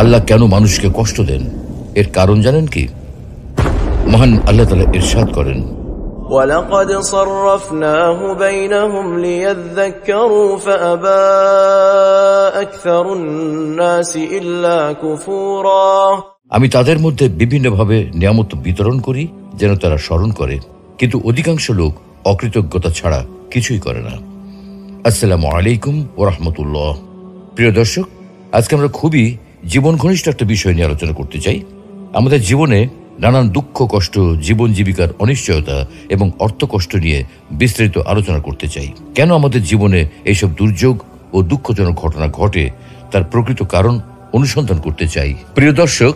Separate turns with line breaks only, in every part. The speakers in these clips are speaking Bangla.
আল্লাহ কেন মানুষকে কষ্ট দেন, এর কারণ জানেন কি? মহান আল্লাহ তাআলা ইরশাদ করেন,
وَلَقَدْ صَرَّفْنَاهُ بَيْنَهُمْ لِيَذَّكَّرُوا فَأَبَى أَكْثَرُ النَّاسِ إِلَّا كُفُورًا।
আমি তাদের মধ্যে বিভিন্নভাবে নিয়ামত বিতরণ করি যেন তারা স্মরণ করে, কিন্তু অধিকাংশ লোক অকৃতজ্ঞতা ছাড়া কিছুই করে না। আসসালামু আলাইকুম ওয়া রাহমাতুল্লাহ। প্রিয় দর্শক, আজকে আমরা খুবই জীবন ঘনিষ্ঠ একটা বিষয় নিয়ে আলোচনা করতে চাই। আমাদের জীবনে নানান দুঃখ কষ্ট, জীবন জীবিকার অনিশ্চয়তা এবং অর্থ কষ্ট নিয়ে বিস্তারিত আলোচনা করতে চাই। কেন আমাদের জীবনে এইসব দুর্যোগ ও দুঃখজনক ঘটনা ঘটে, তার প্রকৃত কারণ অনুসন্ধান করতে চাই। প্রিয় দর্শক,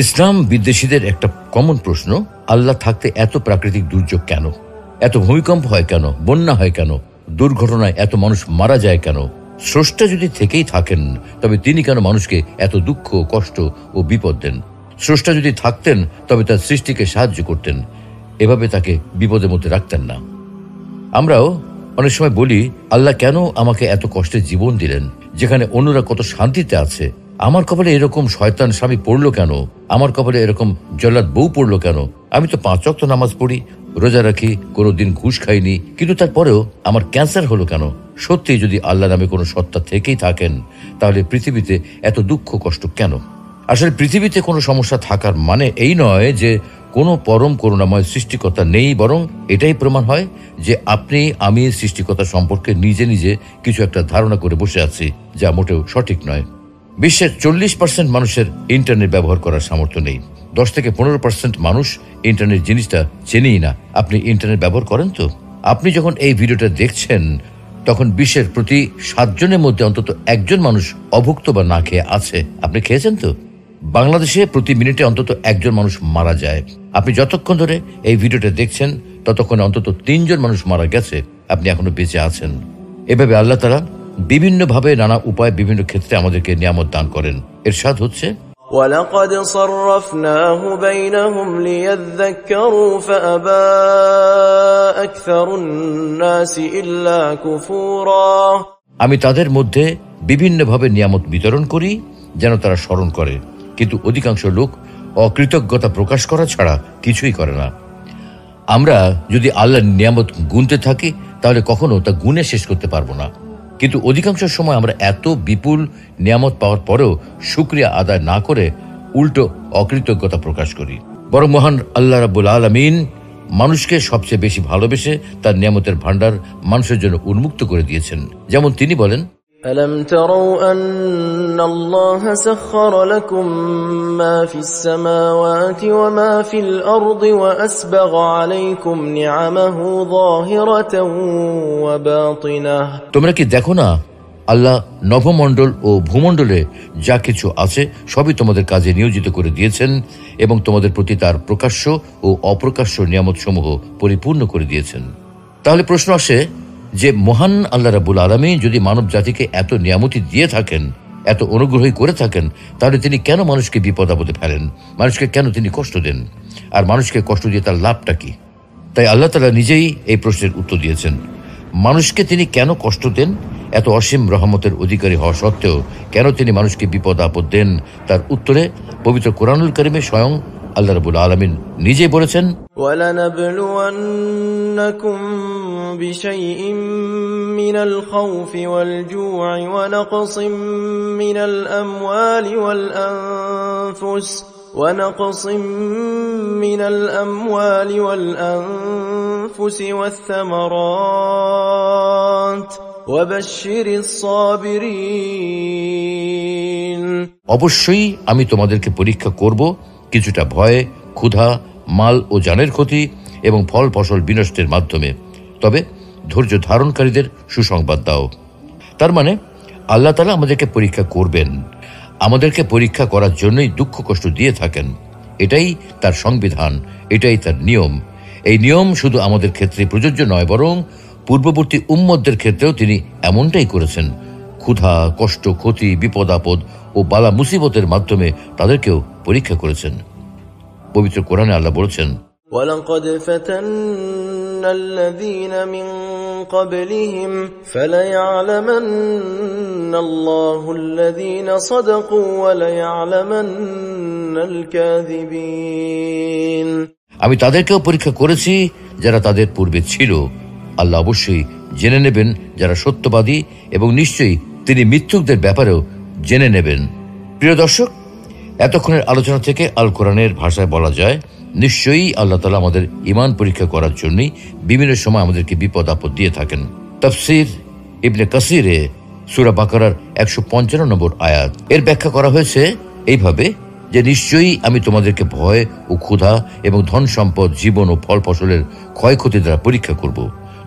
ইসলাম বিদ্বেষীদের একটা কমন প্রশ্ন, আল্লাহ থাকতে এত প্রাকৃতিক দুর্যোগ কেন? এত ভূমিকম্প হয় কেন? বন্যা হয় কেন? দুর্ঘটনায় এত মানুষ মারা যায় কেন? স্রষ্টা যদি থেকেই থাকেন, তবে তিনি কেন মানুষকে এত দুঃখ, কষ্ট ও বিপদ দেন? স্রষ্টা যদি থাকতেন, তবে তার সৃষ্টিকে সাহায্য করতেন, এভাবে তাকে বিপদের মধ্যে রাখতেন না। আমরাও অনেক সময় বলি, আল্লাহ কেন আমাকে এত কষ্টের জীবন দিলেন, যেখানে অন্যরা কত শান্তিতে আছে? আমার কপালে এরকম শয়তান স্বামী পড়লো কেন? আমার কপালে এরকম জল্লাদ বউ পড়লো কেন? আমি তো 5 ওয়াক্ত নামাজ পড়ি, রোজা রাখি, কোনোদিন ঘুষ খাইনি, কিন্তু তারপরেও আমার ক্যান্সার হলো কেন? সত্যি যদি আল্লাহ নামে কোনো সত্তা থেকেই থাকেন, তাহলে পৃথিবীতে এত দুঃখ কষ্ট কেন? আসলে পৃথিবীতে কোনো সমস্যা থাকার মানে এই নয় যে কোনো পরম করুণাময় সৃষ্টিকর্তা নেই, বরং এটাই প্রমাণ হয় যে আপনি আমি সৃষ্টিকর্তা সম্পর্কে নিজে নিজে কিছু একটা ধারণা করে বসে আছি, যা মোটেও সঠিক নয়। বিশ্বের 40% মানুষের ইন্টারনেট ব্যবহার করার সামর্থ্য নেই। 10 থেকে 15% মানুষ ইন্টারনেট জিনিসটা চেনেই না। আপনি ইন্টারনেট ব্যবহার করেন তো? আপনি যখন এই ভিডিওটা দেখছেন, তখন বিশ্বের প্রতি 7 জনের মধ্যে অন্তত 1 জন মানুষ অভুক্ত বা না খেয়ে আছে। আপনি খেয়েছেন তো? বাংলাদেশে প্রতি মিনিটে অন্তত 1 জন মানুষ মারা যায়। আপনি যতক্ষণ ধরে এই ভিডিওটা দেখছেন, ততক্ষণে অন্তত 3 জন মানুষ মারা গেছে, আপনি এখনো বেঁচে আছেন। এভাবে আল্লাহ তাআলা বিভিন্নভাবে, নানা উপায়, বিভিন্ন ক্ষেত্রে আমাদেরকে নিয়ামত দান করেন। ইরশাদ হচ্ছে,
وَلَقَدْ صَرَّفْنَاهُ بَيْنَهُمْ لِيَذَّكَّرُوا فَأَبَى أَكْثَرُ النَّاسِ إِلَّا كُفُورًا।
আমি তাদের মধ্যে বিভিন্নভাবে নিয়ামত বিতরণ করি যেন তারা স্মরণ করে, কিন্তু অধিকাংশ লোক অকৃতজ্ঞতা প্রকাশ করা ছাড়া কিছুই করে না। আমরা যদি আল্লাহর নিয়ামত গুনতে থাকি, তাহলে কখনো তা গুনে শেষ করতে পারবো না। কিন্তু অধিকাংশ সময় আমরা এত বিপুল নিয়ামত পাওয়ার পরেও শুকরিয়া আদায় না করে উল্টো অকৃতজ্ঞতা প্রকাশ করি। বরং মহান আল্লাহ রাব্বুল আলামিন মানুষকে সবচেয়ে বেশি ভালোবেসে তার নিয়ামতের ভান্ডার মানুষের জন্য উন্মুক্ত করে দিয়েছেন। যেমন তিনি বলেন,
أَلَمْ تَرَوْا أَنَّ اللَّهَ سَخَّرَ لَكُم مَّا فِي السَّمَاوَاتِ وَمَا فِي الْأَرْضِ وَأَسْبَغَ عَلَيْكُمْ نِعَمَهُ ظَاهِرَةً وَبَاطِنَةً। তোমরা কি দেখো না, আল্লাহ নভমণ্ডল ও ভূমণ্ডলে যা কিছু আছে সবই তোমাদের কাজে নিয়োজিত করে দিয়েছেন এবং তোমাদের প্রতি তার প্রকাশ্য ও অপ্রকাশ্য নিয়ামত সমূহ পরিপূর্ণ করে দিয়েছেন। তাহলে প্রশ্ন আসে যে মহান আল্লাহ রাব্বুল আলামিন যদি মানব জাতিকে এত নিয়ামতি দিয়ে থাকেন, এত অনুগ্রহী করে থাকেন, তাহলে তিনি কেন মানুষকে বিপদ আপদে ফেলেন? মানুষকে কেন তিনি কষ্ট দেন? আর মানুষকে কষ্ট দিয়ে তার লাভটা কি? তাই আল্লাহ তাআলা নিজেই এই প্রশ্নের উত্তর দিয়েছেন। মানুষকে তিনি কেন কষ্ট দেন? এত অসীম রহমতের অধিকারী হওয়া সত্ত্বেও কেন তিনি মানুষকে বিপদ আপদ দেন? তার উত্তরে পবিত্র কোরআনুল কারিমে স্বয়ং আল্লাহ রাব্বুল আলামিন নিজেই বলেছেন, وَلَنَبْلُوَنَّكُمْ بِشَيْءٍ مِّنَ الْخَوْفِ وَالْجُوعِ وَنَقْصٍ مِّنَ الْأَمْوَالِ وَالْأَنفُسِ وَالثَّمَرَاتِ وَبَشِّرِ الصَّابِرِينَ।
অবশ্যই আমি তোমাদেরকে পরীক্ষা করব কিছুটা ভয়, ক্ষুধা, মাল ও জানের ক্ষতি এবং ফল ফসল বিনষ্টের মাধ্যমে, তবে ধৈর্য ধারণকারীদের সুসংবাদ দাও। তার মানে আল্লাহ তাআলা আমাদেরকে পরীক্ষা করবেন, আমাদেরকে পরীক্ষা করার জন্যই দুঃখ কষ্ট দিয়ে থাকেন। এটাই তার সংবিধান, এটাই তার নিয়ম। এই নিয়ম শুধু আমাদের ক্ষেত্রে প্রযোজ্য নয়, বরং পূর্ববর্তী উম্মতদের ক্ষেত্রেও তিনি এমনটাই করেছেন। ক্ষুধা, কষ্ট, ক্ষতি, বিপদ আপদ ও বালা মুসিবতের মাধ্যমে তাদেরকেও পরীক্ষা করেছেন। পবিত্র কোরআনে আল্লাহ বলেছেন,
وَلَقَدْ فَتَنَّا الَّذِينَ مِن قَبْلِهِمْ فَلَيَعْلَمَنَّ الله الذين صدقوا وليعلمن الكاذبين।
আমি তাদেরকেও পরীক্ষা করেছি যারা তাদের পূর্বে ছিল, আল্লাহ অবশ্যই জেনে নেবেন যারা সত্যবাদী, এবং নিশ্চয়ই তিনি মিথ্যুকদের ব্যাপারেও জেনে নেবেন। প্রিয় দর্শক, এতক্ষণের আলোচনা থেকে আল কোরআনের ভাষায় বলা যায়, নিশ্চয়ই আল্লাহ তাআলা আমাদের ঈমান পরীক্ষা করার জন্যই বিভিন্ন সময় আমাদেরকে বিপদ আপদ দিয়ে থাকেন। তাফসীর ইবনে কাসিরে সূরা বাকারার 155 নম্বর আয়াত এর ব্যাখ্যা করা হয়েছে এইভাবে যে নিশ্চয়ই আমি তোমাদেরকে ভয় ও ক্ষুধা এবং ধন সম্পদ, জীবন ও ফল ফসলের ক্ষয়ক্ষতি দ্বারা পরীক্ষা করব,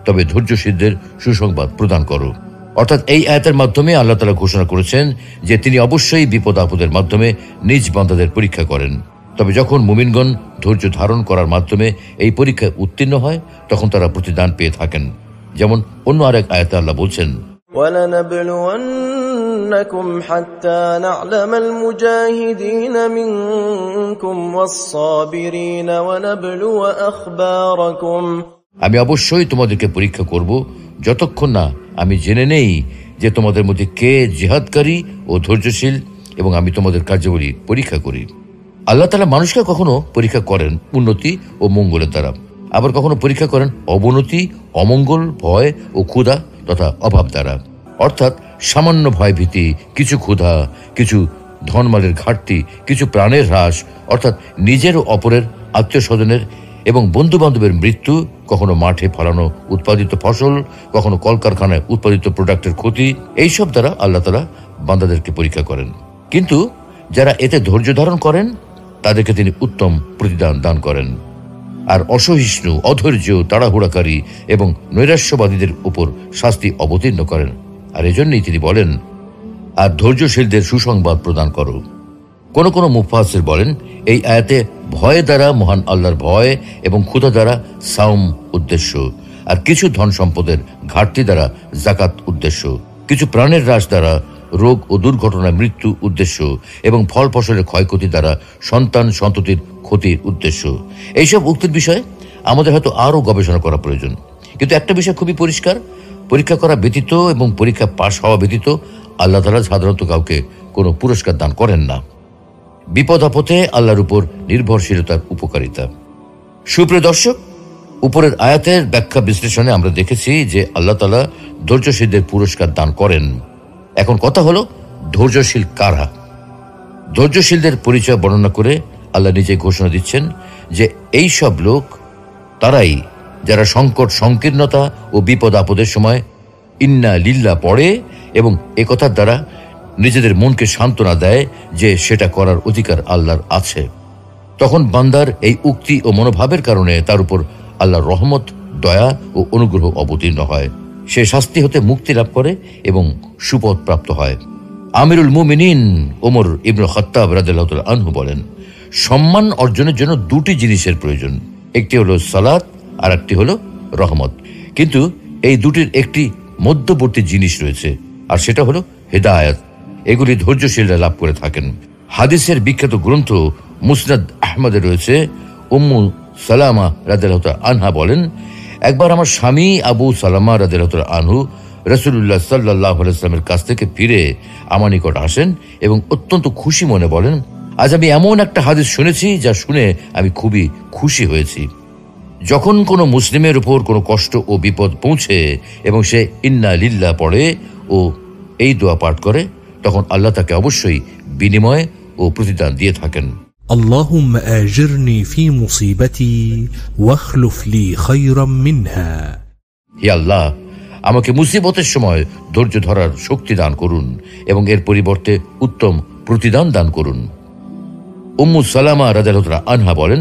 তবে ধৈর্যশীলদের সুসংবাদ প্রদান করো। অর্থাৎ এই আয়াতের মাধ্যমে আল্লাহ তাআলা ঘোষণা করেছেন যে তিনি অবশ্যই বিপদ আপদের মাধ্যমে নিজ বান্দাদের পরীক্ষা করেন। তবে যখন মুমিনগণ ধৈর্য ধারণ করার মাধ্যমে এই পরীক্ষায় উত্তীর্ণ হয়, তখন তারা প্রতিদান পেয়ে থাকেন। যেমন অন্য আরেক আয়াতে আল্লাহ বলছেন,
وَلَنَبْلُوَنَّكُمْ حَتَّى نَعْلَمَ الْمُجَاهِدِينَ مِنكُمْ وَالصَّابِرِينَ وَنَبْلُوَ أَخْبَارَكُمْ।
আমি অবশ্যই তোমাদেরকে পরীক্ষা করব যতক্ষণ না আমি জেনে নেই যে তোমাদের মধ্যে কে জিহাদকারী ও ধৈর্যশীল, এবং আমি তোমাদের কার্যাবলী পরীক্ষা করি। আল্লাহ তাআলা মানুষকে কখনো পরীক্ষা করেন উন্নতি ও মঙ্গলের দ্বারা, আবার কখনো পরীক্ষা করেন অবনতি, অমঙ্গল, ভয় ও ক্ষুধা তথা অভাব দ্বারা। অর্থাৎ সামান্য ভয় ভীতি, কিছু ক্ষুধা, কিছু ধনমালের ঘাটতি, কিছু প্রাণের হ্রাস, অর্থাৎ নিজের ও অপরের, আত্মীয় স্বজনের এবং বন্ধু বান্ধবের মৃত্যু, কখনো মাঠে ফলানো উৎপাদিত ফসল, কখনো কলকারখানায় উৎপাদিত প্রোডাক্টের ক্ষতি, এইসব দ্বারা আল্লাহ তাআলা বান্দাদেরকে পরীক্ষা করেন। কিন্তু যারা এতে ধৈর্য ধারণ করেন তাদেরকে তিনি উত্তম প্রতিদান দান করেন। আর অসহিষ্ণু, অধৈর্য, তাড়াহুড়াকারী এবং নৈরাশ্যবাদীদের উপর শাস্তি অবতীর্ণ করেন। আর এজন্যই তিনি বলেন, আর ধৈর্যশীলদের সুসংবাদ প্রদান করো। কোন কোন মুফাসসির বলেন, এই আয়াতে ভয় দ্বারা মহান আল্লাহর ভয় এবং ক্ষুধা দ্বারা সাওম উদ্দেশ্য, আর কিছু ধন সম্পদের ঘাটতি দ্বারা যাকাত উদ্দেশ্য, কিছু প্রাণের হ্রাস দ্বারা রোগ ও দুর্ঘটনায় মৃত্যু উদ্দেশ্য, এবং ফল ফসলের ক্ষয়ক্ষতি দ্বারা সন্তান সন্ততির ক্ষতির উদ্দেশ্য। এইসব উক্তির বিষয়ে আমাদের হয়তো আরও গবেষণা করা প্রয়োজন। কিন্তু একটা বিষয় খুবই পরিষ্কার, পরীক্ষা করা ব্যতীত এবং পরীক্ষা পাশ হওয়া ব্যতীত আল্লাহ তাআলা সাধারণত কাউকে কোনো পুরস্কার দান করেন না। বিপদ আপদে আল্লাহর উপর নির্ভরশীলতার উপকারিতা। সুপ্রিয় দর্শক, উপরের আয়াতের ব্যাখ্যা বিশ্লেষণে আমরা দেখেছি যে আল্লাহ তাআলা ধৈর্যশীলদের পুরস্কার দান করেন। এখন কথা হলো, ধৈর্যশীল কারা? ধৈর্যশীলদের পরিচয় বর্ণনা করে আল্লাহ নিজে ঘোষণা দিচ্ছেন যে এই সব লোক তারাই যারা সংকট, সংকীর্ণতা ও বিপদ আপদের সময় ইন্না লিল্লাহ পড়ে এবং একথার দ্বারা নিজেদের মনকে সান্ত্বনা দেয় যে সেটা করার অধিকার আল্লাহর আছে। তখন বান্দার এই উক্তি ও মনোভাবের কারণে তার উপর আল্লাহর রহমত, দয়া ও অনুগ্রহ অবতীর্ণ হয়। সে শাস্তি হতে মুক্তি লাভ করে এবং সুপথ প্রাপ্ত হয়। আমিরুল মুমিনিন ওমর ইবনে খাত্তাব রাদিয়াল্লাহু তাআলা আনহু বলেন, সম্মান অর্জনের জন্য দুটি জিনিসের প্রয়োজন, একটি হলো সালাত আর একটি হলো রহমত। কিন্তু এই দুটির একটি মধ্যবর্তী জিনিস রয়েছে, আর সেটা হলো হিদায়াত। এগুলি ধৈর্যশীলরা লাভ করে থাকেন। হাদিসের বিখ্যাত গ্রন্থ মুসনাদ আহমদে রয়েছে, উম্মু সালামা রাদিয়াল্লাহু তাআলা আনহা বলেন, একবার আমার স্বামী আবু সালামা রাদিয়াল্লাহু তাআলা আনহু রাসূলুল্লাহ সাল্লাল্লাহু আলাইহি ওয়াসাল্লামের কাছ থেকে ফিরে আমার নিকট আসেন এবং অত্যন্ত খুশি মনে বলেন, আজ আমি এমন একটা হাদিস শুনেছি যা শুনে আমি খুবই খুশি হয়েছি। যখন কোনো মুসলিমের উপর কোনো কষ্ট ও বিপদ পৌঁছে এবং সে ইন্না লিল্লাহ পড়ে ও এই দোয়া পাঠ করে, তখন আল্লাহ তাকে অবশ্যই বিনিময় ও প্রতিদান দিয়ে থাকেন।
اللهم آجرني في مصيبتي واخلف لي خيرا منها।
হে আল্লাহ, আমাকে মুসিবতের সময় ধৈর্য ধরার শক্তি দান করুন এবং এর পরিবর্তে উত্তম প্রতিদান দান করুন। উম্মু সালামা রাদিয়াল্লাহু তাআলা আনহা বলেন,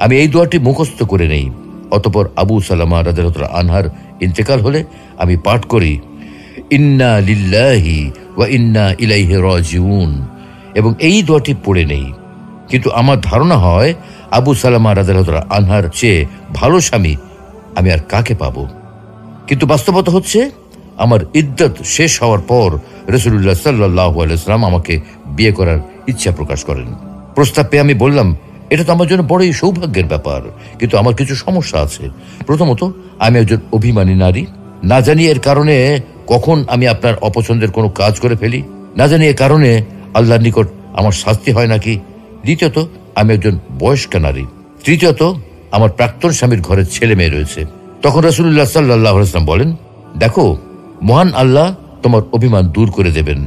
আমি এই দোয়াটি মুখস্থ করে নেই। অতঃপর আবু সালামা রাদিয়াল্লাহু তাআলা আনহার ইন্তেকাল হলে আমি পাঠ করি, ইন্না লিল্লাহি ওয়া ইন্না ইলাইহি রাজিউন, এবং এই দোয়াটি পড়ে নেই। কিন্তু আমার ধারণা হয় আবু সালামা রাদিয়াল্লাহু তাআলা আনহার চেয়ে ভালো স্বামী আমি আর কাকে পাবো। কিন্তু বাস্তবতা হচ্ছে, আমার ইদ্দত শেষ হওয়ার পর রাসূলুল্লাহ সাল্লাল্লাহু আলাইহি ওয়াসাল্লাম আমাকে বিয়ে করার ইচ্ছা প্রকাশ করেন। প্রস্তাব পেয়ে আমি বললাম, এটা তো আমার জন্য বড়ই সৌভাগ্যের ব্যাপার, কিন্তু আমার কিছু সমস্যা আছে। প্রথমত, আমি একজন অভিমানী নারী, না জানি এর কারণে কখন আমি আপনার অপছন্দের কোনো কাজ করে ফেলি, না জানি এ কারণে আল্লাহর নিকট আমার শাস্তি হয় নাকি। দ্বিতীয়ত, আমি একজন বয়স্ক নারী। তৃতীয়ত, আমার প্রাক্তন স্বামীর ঘরে ছেলে মেয়ে রয়েছে। তখন রাসূলুল্লাহ সাল্লাল্লাহু আলাইহি ওয়াসাল্লাম বলেন, দেখো, মহান আল্লাহ তোমার অভিমান দূর করে দেবেন,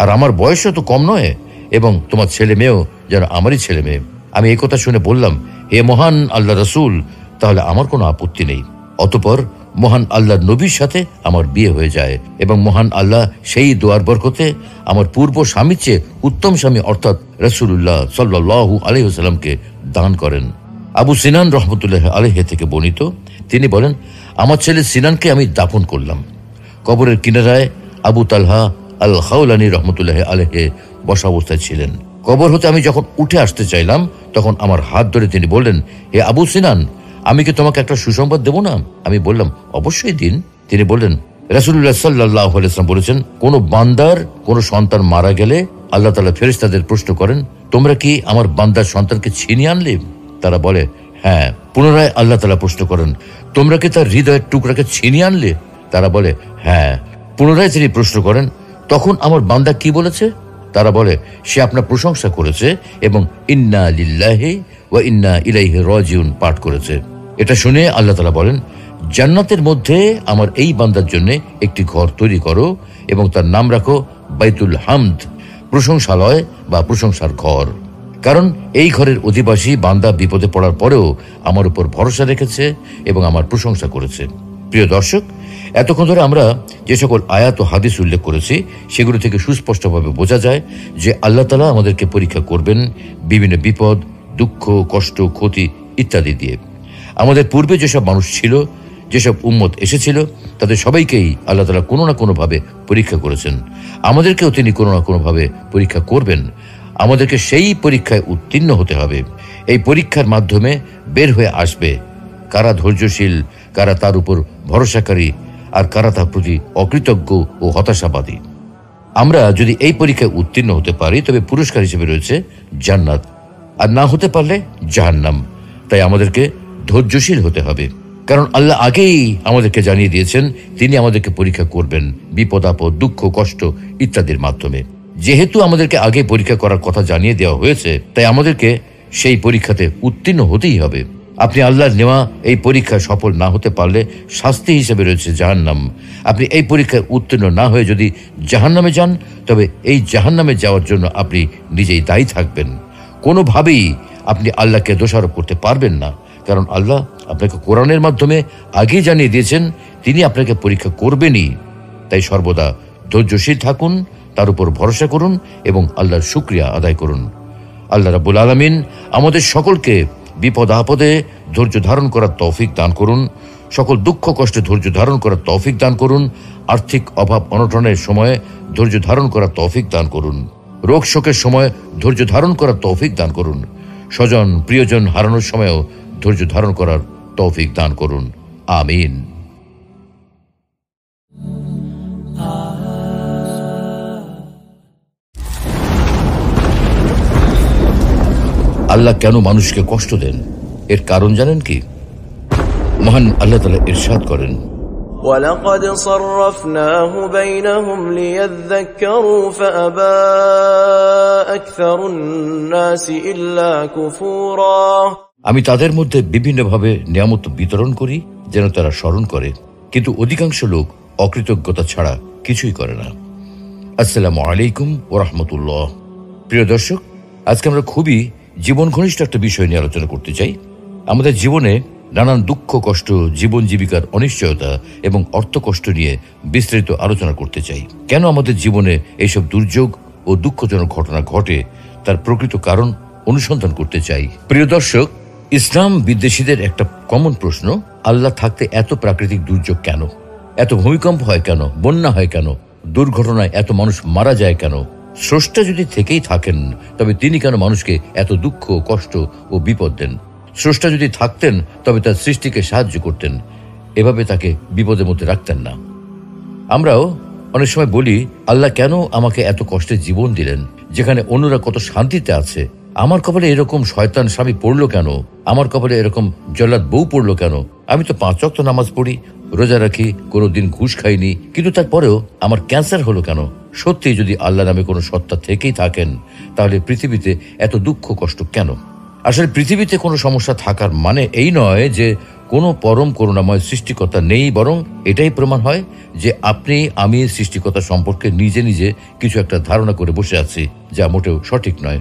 আর আমার বয়সও তো কম নয়, এবং তোমার ছেলে মেয়েও যেন আমারই ছেলে মেয়ে। আমি এই কথা শুনে বললাম, হে মহান আল্লাহ রাসূল, তাহলে আমার কোনো আপত্তি নেই। অতঃপর মহান আল্লাহর নবীর সাথে আমার বিয়ে হয়ে যায়, এবং মহান আল্লাহ সেই দোয়ার বরকতে আমার পূর্ব স্বামীর চেয়ে উত্তম স্বামী অর্থাৎ রাসূলুল্লাহ সাল্লাল্লাহু আলাইহি ওয়াসাল্লামকে দান করেন। আবু সিনান রহমতুল্লাহ আলাইহি থেকে বর্ণিত, তিনি বলেন, আমার ছেলে সিনানকে আমি দাফন করলাম। কবরের কিনারায় আবু তালহা আল খাওলানী রহমতুল্লাহ আলাইহি বসা অবস্থায় ছিলেন। কবর হতে আমি যখন উঠে আসতে চাইলাম, তখন আমার হাত ধরে তিনি বললেন, হে আবু সিনান, আমি কি তোমাকে একটা সুসংবাদ দেব না? আমি বললাম, অবশ্যই দিন। তিনি বললেন, রাসূলুল্লাহ সাল্লাল্লাহু আলাইহি ওয়াসাল্লাম বলেছেন, কোন বান্দার কোন সন্তান মারা গেলে আল্লাহ তাআলা ফেরেশতাদের প্রশ্ন করেন, তোমরা কি আমার বান্দার সন্তানকে ছিনিয়ে আনলে? তারা বলে, হ্যাঁ। পুনরায় আল্লাহ তাআলা প্রশ্ন করেন, তোমরা কি তার হৃদয়ের টুকরাকে ছিনিয়ে আনলে? তারা বলে, হ্যাঁ। পুনরায় তিনি প্রশ্ন করেন, তখন আমার বান্দা কি বলেছে? তারা বলে, সে আপনার প্রশংসা করেছে এবং ইন্না লিল্লাহি ওয়া ইন্না ইলাইহি রাজিউন পাঠ করেছে। এটা শুনে আল্লাহ তাআলা বলেন, জান্নাতের মধ্যে আমার এই বান্দার জন্য একটি ঘর তৈরি করো এবং তার নাম রাখো বাইতুল হামদ, প্রশংসালয় বা প্রশংসার ঘর। কারণ এই ঘরের অধিবাসী বান্দা বিপদে পড়ার পরেও আমার উপর ভরসা রেখেছে এবং আমার প্রশংসা করেছে। প্রিয় দর্শক, এতক্ষণ ধরে আমরা যে সকল আয়াত ও হাদিস উল্লেখ করেছি, সেগুলো থেকে সুস্পষ্টভাবে বোঝা যায় যে আল্লাহ তাআলা আমাদেরকে পরীক্ষা করবেন বিভিন্ন বিপদ, দুঃখ, কষ্ট, ক্ষতি ইত্যাদি দিয়ে। আমাদের পূর্বে যেসব মানুষ ছিল, যেসব উম্মত এসেছিল, তাদের সবাইকেই আল্লাহ তাআলা কোনো না কোনোভাবে পরীক্ষা করেছেন। আমাদেরকেও তিনি কোনো না কোনোভাবে পরীক্ষা করবেন। আমাদেরকে সেই পরীক্ষায় উত্তীর্ণ হতে হবে। এই পরীক্ষার মাধ্যমে বের হয়ে আসবে কারা ধৈর্যশীল, কারা তার উপর ভরসাকারী, আর কারা তার প্রতি অকৃতজ্ঞ ও হতাশাবাদী। আমরা যদি এই পরীক্ষায় উত্তীর্ণ হতে পারি, তবে পুরস্কার হিসেবে রয়েছে জান্নাত, আর না হতে পারলে জাহান্নাম। তাই আমাদেরকে ধৈর্যশীল হতে হবে, কারণ আল্লাহ আগেই আমাদেরকে জানিয়ে দিয়েছেন তিনি আমাদেরকে পরীক্ষা করবেন বিপদ আপদ, দুঃখ, কষ্ট ইত্যাদির মাধ্যমে। যেহেতু আমাদেরকে আগে পরীক্ষা করার কথা জানিয়ে দেওয়া হয়েছে, তাই আমাদেরকে সেই পরীক্ষাতে উত্তীর্ণ হতেই হবে। আপনি আল্লাহর নেওয়া এই পরীক্ষা সফল না হতে পারলে শাস্তি হিসেবে রয়েছে জাহান্নাম। আপনি এই পরীক্ষায় উত্তীর্ণ না হয়ে যদি জাহান্নামে যান, তবে এই জাহান্নামে যাওয়ার জন্য আপনি নিজেই দায়ী থাকবেন। কোনোভাবেই আপনি আল্লাহকে দোষারোপ করতে পারবেন না, কারণ আল্লাহ আপনাকে কোরআনের মাধ্যমে আগেই জানিয়ে দিয়েছেন তিনি আপনাকে পরীক্ষা করবেনই। তাই সর্বদা ধৈর্যশীল থাকুন, তার উপর ভরসা করুন এবং আল্লাহর শুকরিয়া আদায় করুন। আল্লাহ রাব্বুল আলামিন আমাদের সকলকে বিপদ আপদে ধৈর্য ধারণ করার তৌফিক দান করুন, সকল দুঃখ কষ্টে ধৈর্য ধারণ করার তৌফিক দান করুন, আর্থিক অভাব অনটনের সময়ে ধৈর্য ধারণ করার তৌফিক দান করুন, রোগ শোকের সময় ধৈর্য ধারণ করার তৌফিক দান করুন, স্বজন প্রিয়জন হারানোর সময়ও ধৈর্য ধারণ করার তৌফিক দান করুন। আমিন। আল্লাহ কেন মানুষকে কষ্ট দেন, এর কারণ জানেন কি? মহান আল্লাহ তাআলা ইরশাদ করেন,
وَلَقَدْ صَرَّفْنَاهُ بَيْنَهُمْ لِيَذَّكَّرُوا فَأَبَى أَكْثَرُ النَّاسِ إِلَّا كُفُورًا।
আমি তাদের মধ্যে বিভিন্নভাবে নিয়ামত বিতরণ করি যেন তারা স্মরণ করে, কিন্তু অধিকাংশ লোক অকৃতজ্ঞতা ছাড়া কিছুই করে না। আসসালামু আলাইকুম ওয়া রাহমাতুল্লাহ। প্রিয় দর্শক, আজকে আমরা খুবই জীবন ঘনিষ্ঠ একটা বিষয় নিয়ে আলোচনা করতে চাই। আমাদের জীবনে নানান দুঃখ কষ্ট, জীবন জীবিকার অনিশ্চয়তা এবং অর্থ কষ্ট নিয়ে বিস্তারিত আলোচনা করতে চাই। কেন আমাদের জীবনে এইসব দুর্যোগ ও দুঃখজনক ঘটনা ঘটে, তার প্রকৃত কারণ অনুসন্ধান করতে চাই। প্রিয় দর্শক, ইসলাম বিদ্বেষীদের একটা কমন প্রশ্ন, আল্লাহ থাকতে এত প্রাকৃতিক দুর্যোগ কেন? এত ভূমিকম্প হয় কেন? বন্যা হয় কেন? দুর্ঘটনায় এত মানুষ মারা যায় কেন? স্রষ্টা যদি থেকেই থাকেন, তবে তিনি কেন মানুষকে এত দুঃখ, কষ্ট ও বিপদ দেন? স্রষ্টা যদি থাকতেন, তবে তার সৃষ্টিকে সাহায্য করতেন, এভাবে তাকে বিপদের মধ্যে রাখতেন না। আমরাও অনেক সময় বলি, আল্লাহ কেন আমাকে এত কষ্টের জীবন দিলেন, যেখানে অন্যরা কত শান্তিতে আছে? আমার কপালে এরকম শয়তান স্বামী পড়লো কেন? আমার কপালে এরকম জল্লাদ বউ পড়লো কেন? আমি তো 5 ওয়াক্ত নামাজ পড়ি, রোজা রাখি, কোনোদিন ঘুষ খাইনি, কিন্তু তারপরেও আমার ক্যান্সার হলো কেন? সত্যি যদি আল্লাহ নামে কোনো সত্তা থেকেই থাকেন, তাহলে পৃথিবীতে এত দুঃখ কষ্ট কেন? আসলে পৃথিবীতে কোনো সমস্যা থাকার মানে এই নয় যে কোনো পরম করুণাময় সৃষ্টিকর্তা নেই, বরং এটাই প্রমাণ হয় যে আপনি আমি সৃষ্টিকর্তা সম্পর্কে নিজে নিজে কিছু একটা ধারণা করে বসে আছি, যা মোটেও সঠিক নয়।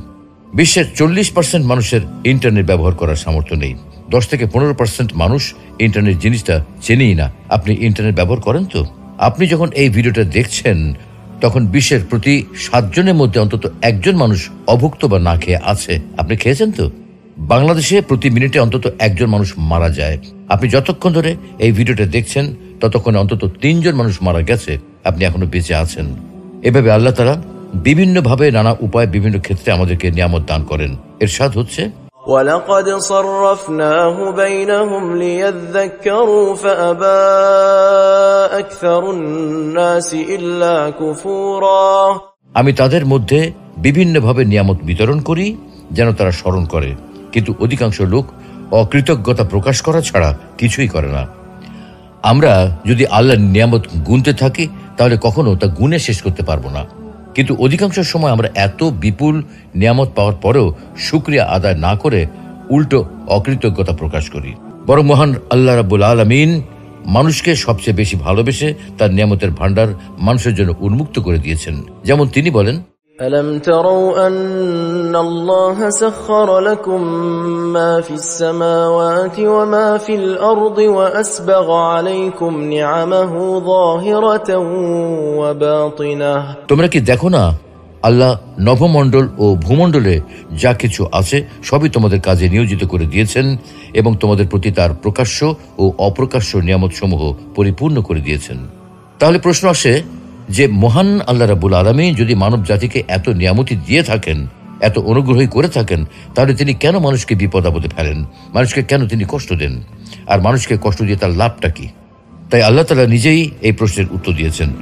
বিশ্বের 40% মানুষের ইন্টারনেট ব্যবহার করার সামর্থ্য নেই। 10 থেকে 15% মানুষ ইন্টারনেট জিনিসটা চেনেই না। আপনি ইন্টারনেট ব্যবহার করেন তো? আপনি যখন এই ভিডিওটা দেখছেন, তখন বিশ্বের প্রতি 7 জনের মধ্যে অন্তত একজন মানুষ অভুক্ত বা না খেয়ে আছে। আপনি খেয়েছেন তো? বাংলাদেশে প্রতি মিনিটে অন্তত একজন মানুষ মারা যায়। আপনি যতক্ষণ ধরে এই ভিডিওটা দেখছেন, ততক্ষণে অন্তত 3 জন মানুষ মারা গেছে। আপনি এখনো বেঁচে আছেন। এভাবে আল্লাহ তাআলা বিভিন্নভাবে, নানা উপায়, বিভিন্ন ক্ষেত্রে আমাদেরকে নিয়ামত দান করেন। ইরশাদ হচ্ছে,
وَلَقَدْ صَرَّفْنَاهُ بَيْنَهُمْ لِيَذَّكَّرُوا فَأَبَى أَكْثَرُ النَّاسِ إِلَّا كُفُورًا।
আমি তাদের মধ্যে বিভিন্নভাবে নিয়ামত বিতরণ করি যেন তারা স্মরণ করে, কিন্তু অধিকাংশ লোক অকৃতজ্ঞতা প্রকাশ করা ছাড়া কিছুই করে না। আমরা যদি আল্লাহর নিয়ামত গুনতে থাকি, তাহলে কখনো তা গুণে শেষ করতে পারবো না। কিন্তু অধিকাংশ সময় আমরা এত বিপুল নিয়ামত পাওয়ার পরেও শুকরিয়া আদায় না করে উল্টো অকৃতজ্ঞতা প্রকাশ করি। বরং মহান আল্লাহ রাব্বুল আলামিন মানুষকে সবচেয়ে বেশি ভালোবেসে তার নিয়ামতের ভান্ডার মানুষের জন্য উন্মুক্ত করে দিয়েছেন। যেমন তিনি বলেন,
أَلَمْ تَرَوْا أَنَّ اللَّهَ سَخَّرَ لَكُم مَّا فِي السَّمَاوَاتِ وَمَا فِي الْأَرْضِ وَأَسْبَغَ عَلَيْكُمْ نِعَمَهُ ظَاهِرَةً وَبَاطِنَةً।
তোমরা কি দেখো না, আল্লাহ নভমণ্ডল ও ভূমণ্ডলে যা কিছু আছে সবই তোমাদের কাজে নিয়োজিত করে দিয়েছেন এবং তোমাদের প্রতি তার প্রকাশ্য ও অপ্রকাশ্য নিয়ামতসমূহ পরিপূর্ণ করে দিয়েছেন। তাহলে প্রশ্ন আসে যে মহান আল্লাহ রাব্বুল আলামিন যদি মানব জাতিকে এত নিয়ামতি দিয়ে থাকেন, এত অনুগ্রহই করে থাকেন, তাহলে তিনি কেন মানুষকে বিপদ আপদে ফেলেন? মানুষকে কেন তিনি কষ্ট দেন? আর মানুষকে কষ্ট দিয়ে তার লাভটা কি? তাই আল্লাহ তাআলা নিজেই এই প্রশ্নের উত্তর দিয়েছেন।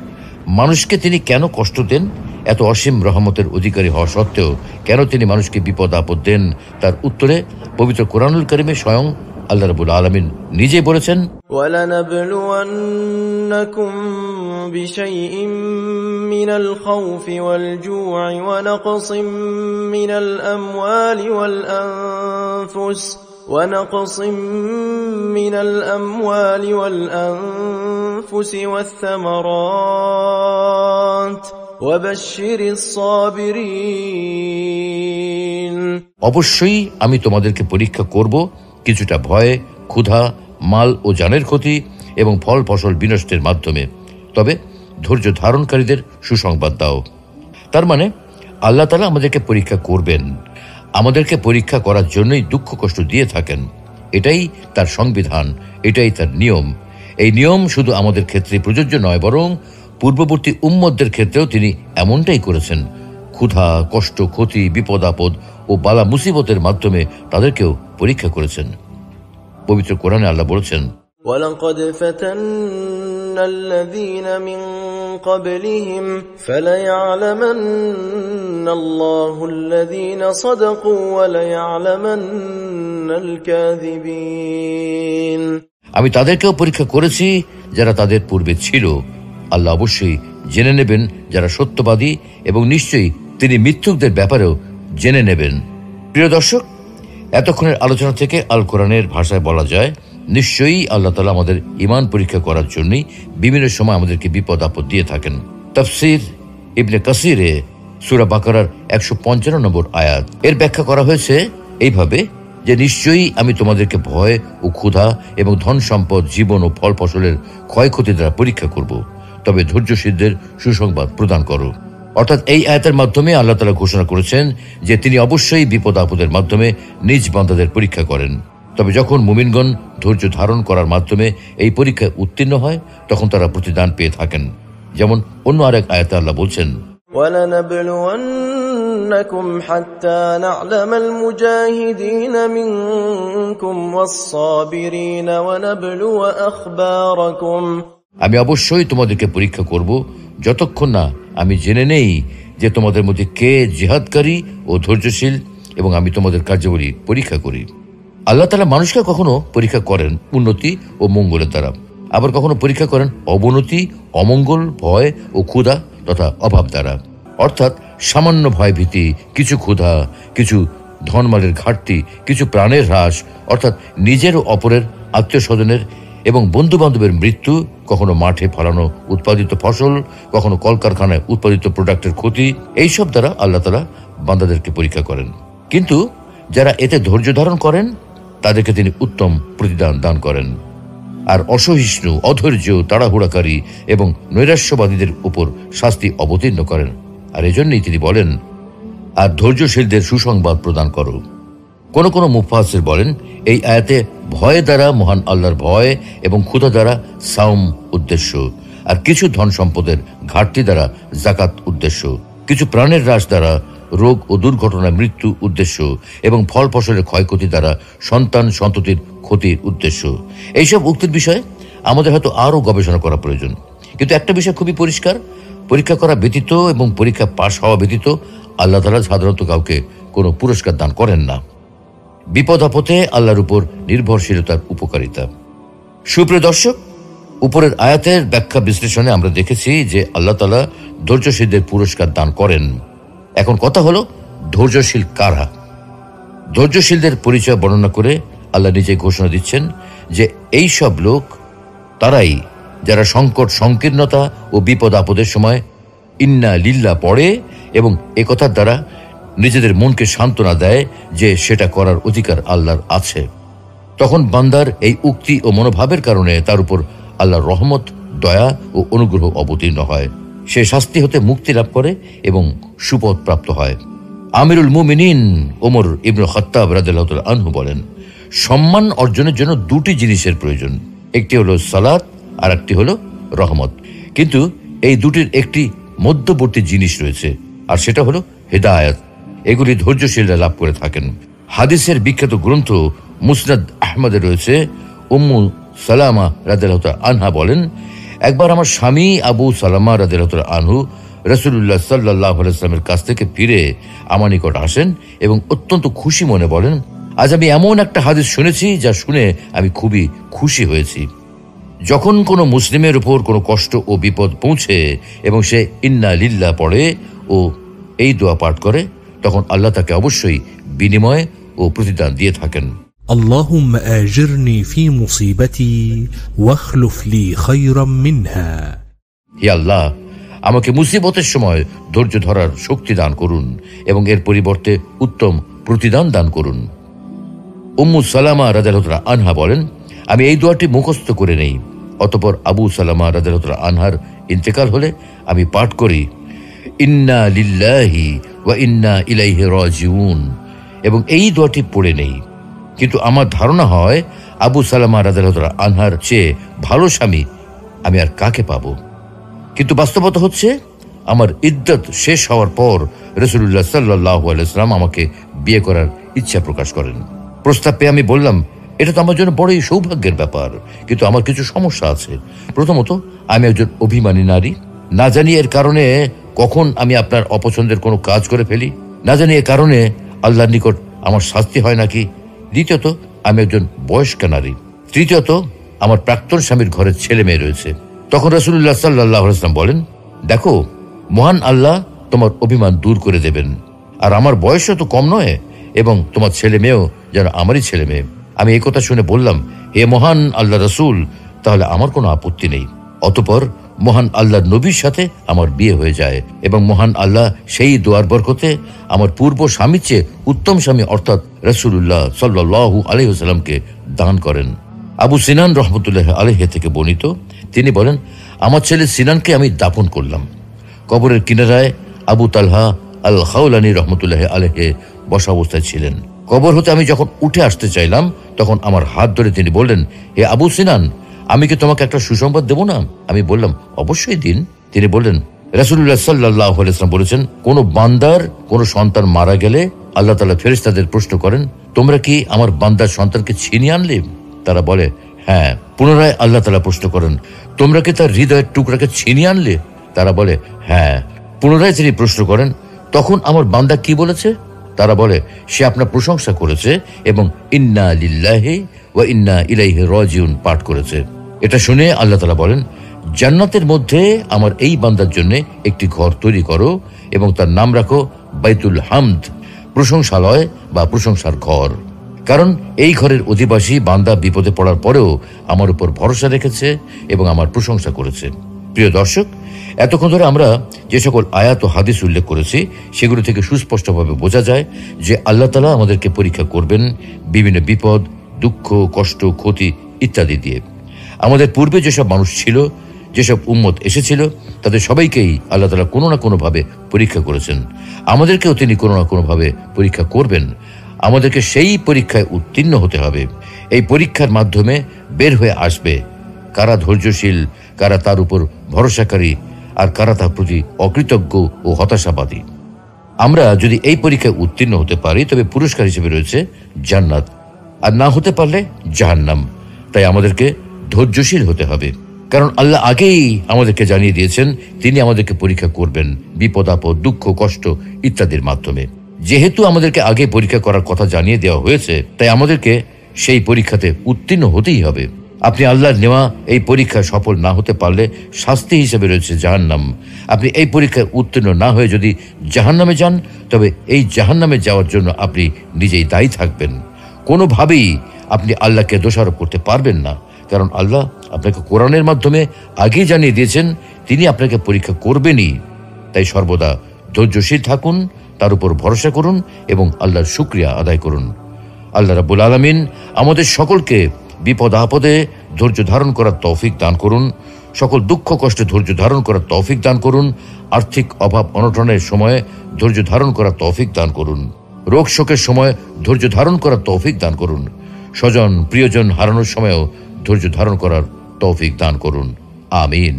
মানুষকে তিনি কেন কষ্ট দেন? এত অসীম রহমতের অধিকারী হওয়া সত্ত্বেও কেন তিনি মানুষকে বিপদ আপদ দেন? তার উত্তরে পবিত্র কোরআনুল কারিমে স্বয়ং আল্লাহ রাব্বুল আলামিন নিজেই বলেছেন,
وَلَنَبْلُوَنَّكُمْ بِشَيْءٍ مِّنَ الْخَوْفِ وَالْجُوعِ وَنَقْصٍ مِّنَ الْأَمْوَالِ وَالْأَنفُسِ وَالثَّمَرَاتِ وَبَشِّرِ الصَّابِرِينَ।
অবশ্যই আমি তোমাদেরকে পরীক্ষা করব কিছুটা ভয়, ক্ষুধা, মাল ও জানের ক্ষতি এবং ফল ফসল বিনষ্টের মাধ্যমে, তবে ধৈর্য ধারণকারীদের সুসংবাদ দাও। তার মানে আল্লাহ তাআলা আমাদেরকে পরীক্ষা করবেন, আমাদেরকে পরীক্ষা করার জন্যই দুঃখ কষ্ট দিয়ে থাকেন। এটাই তার সংবিধান, এটাই তার নিয়ম। এই নিয়ম শুধু আমাদের ক্ষেত্রে প্রযোজ্য নয়, বরং পূর্ববর্তী উম্মতদের ক্ষেত্রেও তিনি এমনটাই করেছেন। ক্ষুধা, কষ্ট, ক্ষতি, বিপদ আপদ ও বালা মুসিবতের মাধ্যমে তাদেরকেও পরীক্ষা করেছেন। পবিত্র কোরআনে আল্লাহ বলেছেন,
وَلَقَدْ فَتَنَّا الَّذِينَ مِن قَبْلِهِمْ فَلَيَعْلَمَنَّ اللَّهُ الَّذِينَ صَدَقُوا وَلَيَعْلَمَنَّ الْكَاذِبِينَ।
আমি তাদেরকেও পরীক্ষা করেছি যারা তাদের পূর্বে ছিল। আল্লাহ অবশ্যই জেনে নেবেন যারা সত্যবাদী, এবং নিশ্চয়ই তিনি মিথ্যুকদের ব্যাপারেও জেনে নেবেন। প্রিয় দর্শক, এতক্ষণের আলোচনা থেকে আল কোরআনের ভাষায় বলা যায়, নিশ্চয়ই আল্লাহ তাআলা আমাদের ঈমান পরীক্ষা করার জন্যই বিভিন্ন সময় আমাদেরকে বিপদ আপদ দিয়ে থাকেন। তাফসীর ইবনে কাসিরে সূরা বাকারার 155 নম্বর আয়াত এর ব্যাখ্যা করা হয়েছে এইভাবে যে নিশ্চয়ই আমি তোমাদেরকে ভয় ও ক্ষুধা এবং ধন সম্পদ, জীবন ও ফল ফসলের ক্ষয়ক্ষতি দ্বারা পরীক্ষা করব, তবে ধৈর্যশীলদের সুসংবাদ প্রদান করো। অর্থাৎ এই আয়াতের মাধ্যমে আল্লাহ তাআলা ঘোষণা করেছেন যে তিনি অবশ্যই বিপদ আপদের মাধ্যমে নিজ বান্দাদের পরীক্ষা করেন। তবে যখন মুমিনগণ ধৈর্য ধারণ করার মাধ্যমে এই পরীক্ষায় উত্তীর্ণ হয়, তখন তারা প্রতিদান পেয়ে থাকেন। যেমন অন্য আরেক আয়াতে আল্লাহ বলছেন,
وَلَنَبْلُوَنَّكُمْ حَتَّى نَعْلَمَ الْمُجَاهِدِينَ مِنكُمْ وَالصَّابِرِينَ وَنَبْلُوَ أَخْبَارَكُمْ।
আমি অবশ্যই তোমাদেরকে পরীক্ষা করব যতক্ষণ না আমি জেনে নেই যে তোমাদের মধ্যে কে জিহাদকারী ও ধৈর্যশীল, এবং আমি তোমাদের কার্যাবলী পরীক্ষা করি। আল্লাহ তাআলা মানুষকে কখনো পরীক্ষা করেন উন্নতি ও মঙ্গলের দ্বারা, আবার কখনো পরীক্ষা করেন অবনতি, অমঙ্গল, ভয় ও ক্ষুধা তথা অভাব দ্বারা। অর্থাৎ সামান্য ভয় ভীতি, কিছু ক্ষুধা, কিছু ধনমালের ঘাটতি, কিছু প্রাণের হ্রাস, অর্থাৎ নিজের ও অপরের, আত্মীয় স্বজনের এবং বন্ধু বান্ধবের মৃত্যু, কখনো মাঠে ফলানো উৎপাদিত ফসল, কখনো কলকারখানায় উৎপাদিত প্রোডাক্টের ক্ষতি, এইসব দ্বারা আল্লাহ তাআলা বান্দাদেরকে পরীক্ষা করেন। কিন্তু যারা এতে ধৈর্য ধারণ করেন তাদেরকে তিনি উত্তম প্রতিদান দান করেন। আর অসহিষ্ণু, অধৈর্য, তাড়াহুড়াকারী এবং নৈরাশ্যবাদীদের উপর শাস্তি অবতীর্ণ করেন। আর এজন্যই তিনি বলেন, আর ধৈর্যশীলদের সুসংবাদ প্রদান করো। কোন কোন মুফাসসির বলেন, এই আয়াতে ভয় দ্বারা মহান আল্লাহর ভয় এবং ক্ষুধা দ্বারা সাওম উদ্দেশ্য, আর কিছু ধন সম্পদের ঘাটতি দ্বারা যাকাত উদ্দেশ্য, কিছু প্রাণের হ্রাস দ্বারা রোগ ও দুর্ঘটনায় মৃত্যু উদ্দেশ্য, এবং ফল ফসলের ক্ষয়ক্ষতি দ্বারা সন্তান সন্ততির ক্ষতির উদ্দেশ্য। এইসব উক্তির বিষয়ে আমাদের হয়তো আরও গবেষণা করা প্রয়োজন। কিন্তু একটা বিষয় খুবই পরিষ্কার, পরীক্ষা করা ব্যতীত এবং পরীক্ষা পাশ হওয়া ব্যতীত আল্লাহ তাআলা সাধারণত কাউকে কোনো পুরস্কার দান করেন না। বিপদ আপদে আল্লাহর উপর নির্ভরশীলতার উপকারিতা। সুপ্রিয় দর্শক, উপরের আয়াতের ব্যাখ্যা বিশ্লেষণে আমরা দেখেছি যে আল্লাহ তাআলা ধৈর্যশীলদের পুরস্কার দান করেন। এখন কথা হলো, ধৈর্যশীল কারা? ধৈর্যশীলদের পরিচয় বর্ণনা করে আল্লাহ নিজে ঘোষণা দিচ্ছেন যে এই সব লোক তারাই যারা সংকট, সংকীর্ণতা ও বিপদ আপদের সময় ইন্না লিল্লাহ পড়ে এবং একথার দ্বারা নিজেদের মনকে সান্ত্বনা দেয় যে সেটা করার অধিকার আল্লাহর আছে। তখন বান্দার এই উক্তি ও মনোভাবের কারণে তার উপর আল্লাহর রহমত, দয়া ও অনুগ্রহ অবতীর্ণ হয়। সে শাস্তি হতে মুক্তি লাভ করে এবং সুপথ প্রাপ্ত হয়। আমিরুল মুমিনিন ওমর ইবনে খাত্তাব রাদিয়াল্লাহু তাআলা আনহু বলেন, সম্মান অর্জনের জন্য দুটি জিনিসের প্রয়োজন, একটি হলো সালাত আর একটি হলো রহমত। কিন্তু এই দুটির একটি মধ্যবর্তী জিনিস রয়েছে, আর সেটা হলো হিদায়াত। এগুলি ধৈর্যশীলরা লাভ করে থাকেন। হাদিসের বিখ্যাত গ্রন্থ মুসনাদ আহমদে রয়েছে, উম্মু সালামা রাদিয়াল্লাহু তাআলা আনহা বলেন, একবার আমার স্বামী আবু সালামা রাদিয়াল্লাহু তাআলা আনহু রাসূলুল্লাহ সাল্লাল্লাহু আলাইহি ওয়াসাল্লামের কাছ থেকে ফিরে আমার নিকট আসেন এবং অত্যন্ত খুশি মনে বলেন, আজ আমি এমন একটা হাদিস শুনেছি যা শুনে আমি খুবই খুশি হয়েছি। যখন কোনো মুসলিমের উপর কোনো কষ্ট ও বিপদ পৌঁছে এবং সে ইন্না লিল্লাহ পড়ে ও এই দোয়া পাঠ করে, তখন আল্লাহ তাকে অবশ্যই বিনিময় ও প্রতিদান দিয়ে থাকেন।
اللهم آجرني في مصيبتي واخلف لي خيرا منها।
হে আল্লাহ, আমাকে মুসিবতের সময় ধৈর্য ধরার শক্তি দান করুন এবং এর পরিবর্তে উত্তম প্রতিদান দান করুন। উম্মু সালামা রাদিয়াল্লাহু তাআলা আনহা বলেন, আমি এই দোয়াটি মুখস্থ করে নেই। অতঃপর আবু সালামা রাদিয়াল্লাহু তাআলা আনহার ইন্তেকাল হলে আমি পাঠ করি, ইন্না লিল্লাহি ওয়া ইন্না ইলাইহি রাজিউন, এবং এই দোয়াটি পড়ে নেই। কিন্তু আমার ধারণা হয় আবু সালামা রাদিয়াল্লাহু তাআলা আনহার চেয়ে ভালো স্বামী আমি আর কাকে পাবো। কিন্তু বাস্তবতা হচ্ছে, আমার ইদ্দত শেষ হওয়ার পর রাসূলুল্লাহ সাল্লাল্লাহু আলাইহি ওয়াসাল্লাম আমাকে বিয়ে করার ইচ্ছা প্রকাশ করেন। প্রস্তাব পেয়ে আমি বললাম, এটা তো আমার জন্য বড়ই সৌভাগ্যের ব্যাপার, কিন্তু আমার কিছু সমস্যা আছে। প্রথমত, আমি একজন অভিমানী নারী। না জানি এর কারণে কখন আমি আপনার অপছন্দের কোনো কাজ করে ফেলি, না জানি এর কারণে আল্লাহর নিকট আমার শাস্তি হয় নাকি। দ্বিতীয়ত, আমি একজন বয়স্ক নারী। তৃতীয়ত, আমার প্রাক্তন স্বামীর ঘরের ছেলে মেয়ে রয়েছে। তখন রাসূলুল্লাহ সাল্লাল্লাহু আলাইহি ওয়াসাল্লাম বলেন, দেখো, মহান আল্লাহ তোমার অভিমান দূর করে দেবেন, আর আমার বয়সও তো কম নয় এবং তোমার ছেলে মেয়েও যেন আমারই ছেলে মেয়ে। আমি এই কথা শুনে বললাম, হে মহান আল্লাহ রাসূল, তাহলে আমার কোনো আপত্তি নেই। অতঃপর মহান আল্লাহর নবীর সাথে আমার বিয়ে হয়ে যায় এবং মহান আল্লাহ সেই দোয়ার বরকতে আমার পূর্ব স্বামীর চেয়ে উত্তম স্বামী অর্থাৎ রাসূলুল্লাহ সাল্লাল্লাহু আলাইহি ওয়াসাল্লামকে দান করেন। আবু সিনান রহমতুল্লাহ আলাইহি থেকে বর্ণিত, তিনি বলেন, আমার ছেলে সিনানকে আমি দাফন করলাম। কবরের কিনারায় আবু তালহা আল খাওলানি রহমতুল্লাহ আলাইহি বসা অবস্থায় ছিলেন। কবর হতে আমি যখন উঠে আসতে চাইলাম, তখন আমার হাত ধরে তিনি বললেন, হে আবু সিনান, আমি কি তোমাকে একটা সুসংবাদ দেব না? আমি বললাম, অবশ্যই দিন। তিনি বললেন, রাসূলুল্লাহ সাল্লাল্লাহু আলাইহি ওয়াসাল্লাম বলেছেন, কোন বান্দার কোন সন্তান মারা গেলে আল্লাহ তাআলা ফেরেশতাদের প্রশ্ন করেন, তোমরা কি আমার বান্দার সন্তানকে ছিনিয়ে আনলে? তারা বলে, হ্যাঁ। পুনরায় আল্লাহ তাআলা প্রশ্ন করেন, তোমরা কি তার হৃদয়ের টুকরাকে ছিনিয়ে আনলে? তারা বলে, হ্যাঁ। পুনরায় তিনি প্রশ্ন করেন, তখন আমার বান্দা কি বলেছে? তারা বলে, সে আপনার প্রশংসা করেছে এবং ইন্না লিল্লাহি ওয়া ইন্না ইলাইহি রাজিউন পাঠ করেছে। এটা শুনে আল্লাহ তাআলা বলেন, জান্নাতের মধ্যে আমার এই বান্দার জন্য একটি ঘর তৈরি করো এবং তার নাম রাখো বাইতুল হামদ, প্রশংসালয় বা প্রশংসার ঘর। কারণ এই ঘরের অধিবাসী বান্দা বিপদে পড়ার পরেও আমার উপর ভরসা রেখেছে এবং আমার প্রশংসা করেছে। প্রিয় দর্শক, এতক্ষণ ধরে আমরা যে সকল আয়াত ও হাদিস উল্লেখ করেছি সেগুলো থেকে সুস্পষ্টভাবে বোঝা যায় যে আল্লাহ তাআলা আমাদেরকে পরীক্ষা করবেন বিভিন্ন বিপদ, দুঃখ, কষ্ট, ক্ষতি ইত্যাদি দিয়ে। আমাদের পূর্বে যেসব মানুষ ছিল, যেসব উম্মত এসেছিল, তাদের সবাইকেই আল্লাহ তাআলা কোনো না কোনোভাবে পরীক্ষা করেছেন। আমাদেরকেও তিনি কোনো না কোনোভাবে পরীক্ষা করবেন। আমাদেরকে সেই পরীক্ষায় উত্তীর্ণ হতে হবে। এই পরীক্ষার মাধ্যমে বের হয়ে আসবে কারা ধৈর্যশীল, কারা তার উপর ভরসাকারী, আর কারা তার প্রতি অকৃতজ্ঞ ও হতাশাবাদী। আমরা যদি এই পরীক্ষায় উত্তীর্ণ হতে পারি তবে পুরস্কার হিসেবে রয়েছে জান্নাত, আর না হতে পারলে জাহান্নাম। তাই আমাদেরকে ধৈর্যশীল হতে হবে, কারণ আল্লাহ আগেই আমাদেরকে জানিয়ে দিয়েছেন তিনি আমাদেরকে পরীক্ষা করবেন বিপদ আপদ, দুঃখ, কষ্ট ইত্যাদির মাধ্যমে। যেহেতু আমাদেরকে আগে পরীক্ষা করার কথা জানিয়ে দেওয়া হয়েছে, তাই আমাদেরকে সেই পরীক্ষাতে উত্তীর্ণ হতেই হবে। আপনি আল্লাহর নেওয়া এই পরীক্ষায় সফল না হতে পারলে শাস্তি হিসেবে রয়েছে জাহান্নাম। আপনি এই পরীক্ষায় উত্তীর্ণ না হয়ে যদি জাহান্নামে যান, তবে এই জাহান্নামে যাওয়ার জন্য আপনি নিজেই দায়ী থাকবেন। কোনোভাবেই আপনি আল্লাহকে দোষারোপ করতে পারবেন না, কারণ আল্লাহ আপনাকে কোরআনের মাধ্যমে আগেই জানিয়ে দিয়েছেন তিনি আপনাকে পরীক্ষা করবেনই। তাই সর্বদা ধৈর্যশীল থাকুন, তার উপর ভরসা করুন এবং আল্লাহর শুকরিয়া আদায় করুন। আল্লাহ রাব্বুল আলামিন আমাদের সকলকে বিপদ আপদে ধৈর্য ধারণ করার তৌফিক দান করুন, সকল দুঃখ কষ্টে ধৈর্য ধারণ করার তৌফিক দান করুন, আর্থিক অভাব অনটনের সময়ে ধৈর্য ধারণ করার তৌফিক দান করুন, রোগ শোকের সময় ধৈর্য ধারণ করার তৌফিক দান করুন, স্বজন প্রিয়জন হারানোর সময়ও ধৈর্য ধারণ করার তৌফিক দান করুন। আমিন।